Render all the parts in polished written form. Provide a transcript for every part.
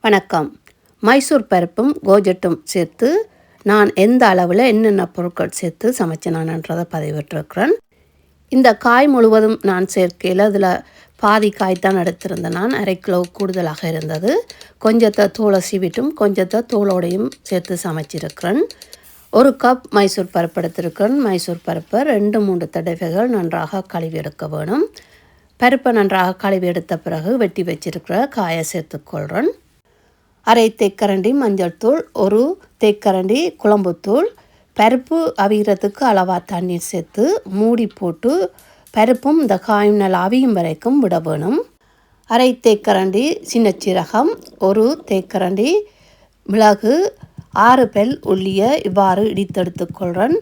வணக்கம். மைசூர் பருப்பும் கோஜெட்டும் சேர்த்து நான் எந்த அளவில் என்னென்ன பொருட்கள் சேர்த்து சமைச்சினான்றதை பதிவிட்டிருக்கிறேன். இந்த காய் முழுவதும் நான் சேர்க்கையில் அதில் பாதி காய் தான் எடுத்திருந்தேன். நான் 1/2 கிலோ கூடுதலாக இருந்தது. கொஞ்சத்தை தோலை சீவிட்டும் கொஞ்சத்தை தோலோடையும் சேர்த்து சமைச்சிருக்கிறேன். 1 கப் மைசூர் பருப்பு எடுத்திருக்கிறேன். மைசூர் பருப்பை 2-3 தடவைகள் நன்றாக கழுவி எடுக்க வேணும். பருப்பை நன்றாக கழுவி எடுத்த பிறகு வெட்டி வச்சிருக்கிற காயை சேர்த்துக்கொள்கிறேன். 1/2 தேக்கரண்டி மஞ்சள் தூள், 1 தேக்கரண்டி குழம்புத்தூள், பருப்பு அவிகிறதுக்கு அளவாக தண்ணீர் சேர்த்து மூடி போட்டு பருப்பும் இந்த காயும் நல்லா அவியும் வரைக்கும் விட வேணும். 1/2 தேக்கரண்டி சின்ன சீரகம், 1 தேக்கரண்டி மிளகு, 6 பல் உள்ளியை இவ்வாறு இடித்தெடுத்துக்கொள்கிறேன்.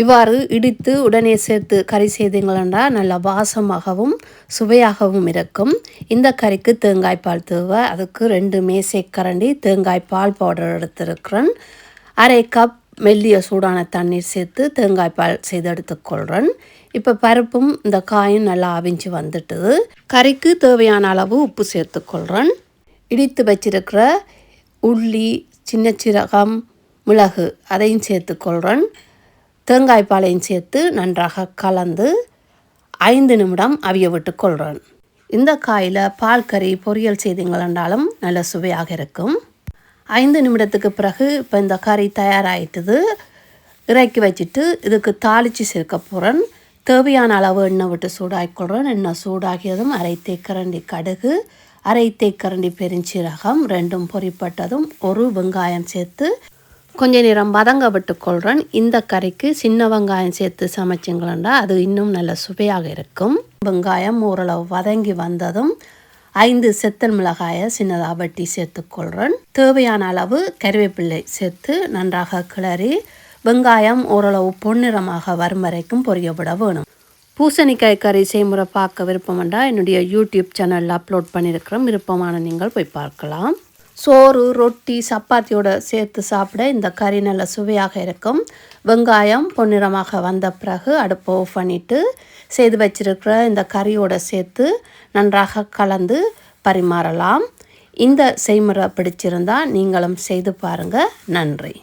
இவ்வாறு இடித்து உடனே சேர்த்து கறி செய்தீங்களா நல்லா வாசமாகவும் சுவையாகவும் இருக்கும். இந்த கறிக்கு தேங்காய் பால் தேவை. அதுக்கு 2 மேசைக்கரண்டி தேங்காய் பால் பவுடர் எடுத்திருக்கிறேன். 1/2 கப் மெல்லிய சூடான தண்ணீர் சேர்த்து தேங்காய் பால் செய்து எடுத்துக்கொள்கிறேன். இப்போ பருப்பும் இந்த காயும் நல்லா அவிஞ்சு வந்துட்டுது. கறிக்கு தேவையான அளவு உப்பு சேர்த்துக்கொள்கிறேன். இடித்து வச்சிருக்கிற உள்ளி, சின்ன சீரகம், மிளகு அதையும் சேர்த்துக்கொள்கிறேன். தேங்காய் பாலையும் சேர்த்து நன்றாக கலந்து 5 நிமிடம் அவிய விட்டு கொள்கிறேன். இந்த காயில் பால் கறி பொரியல் செய்தீங்களென்றாலும் நல்ல சுவையாக இருக்கும். 5 நிமிடத்துக்கு பிறகு இப்போ இந்த கறி தயாராகிட்டுது. இறக்கி வச்சுட்டு இதுக்கு தாளித்து சேர்க்க போகிறேன். தேவையான அளவு எண்ணெய் விட்டு சூடாகிக்கொள்கிறேன். எண்ணெய் சூடாகியதும் 1/2 தேக்கரண்டி கடுகு, 1/2 தேக்கரண்டி பெருஞ்சீரகம், 2 பொரிப்பட்டதும் 1 வெங்காயம் சேர்த்து கொஞ்ச நேரம் வதங்க விட்டுக்கொள்கிறேன். இந்த கறிக்கு சின்ன வெங்காயம் சேர்த்து சமைச்சிங்களா அது இன்னும் நல்ல சுவையாக இருக்கும். வெங்காயம் ஓரளவு வதங்கி வந்ததும் 5 செத்தல் மிளகாயை சின்னதாக வெட்டி சேர்த்துக்கொள்கிறேன். தேவையான அளவு கறிவேப்பிள்ளை சேர்த்து நன்றாக கிளறி வெங்காயம் ஓரளவு பொன்னிறமாக வரும் வரைக்கும் பொரிய விட வேணும். பூசணிக்காய் கறி செய்முறை பார்க்க விருப்பம்ண்டா என்னுடைய யூடியூப் சேனலில் அப்லோட் பண்ணியிருக்கிறோம். விருப்பமான நீங்கள் போய் பார்க்கலாம். சோறு, ரொட்டி, சப்பாத்தியோடு சேர்த்து சாப்பிட இந்த கறி நல்ல சுவையாக இருக்கும். வெங்காயம் பொன்னிறமாக வந்த பிறகு அடுப்பை ஆஃப் பண்ணிவிட்டு செய்து வச்சிருக்கிற இந்த கறியோடு சேர்த்து நன்றாக கலந்து பரிமாறலாம். இந்த செய்முறை பிடிச்சிருந்தால் நீங்களும் செய்து பாருங்கள். நன்றி.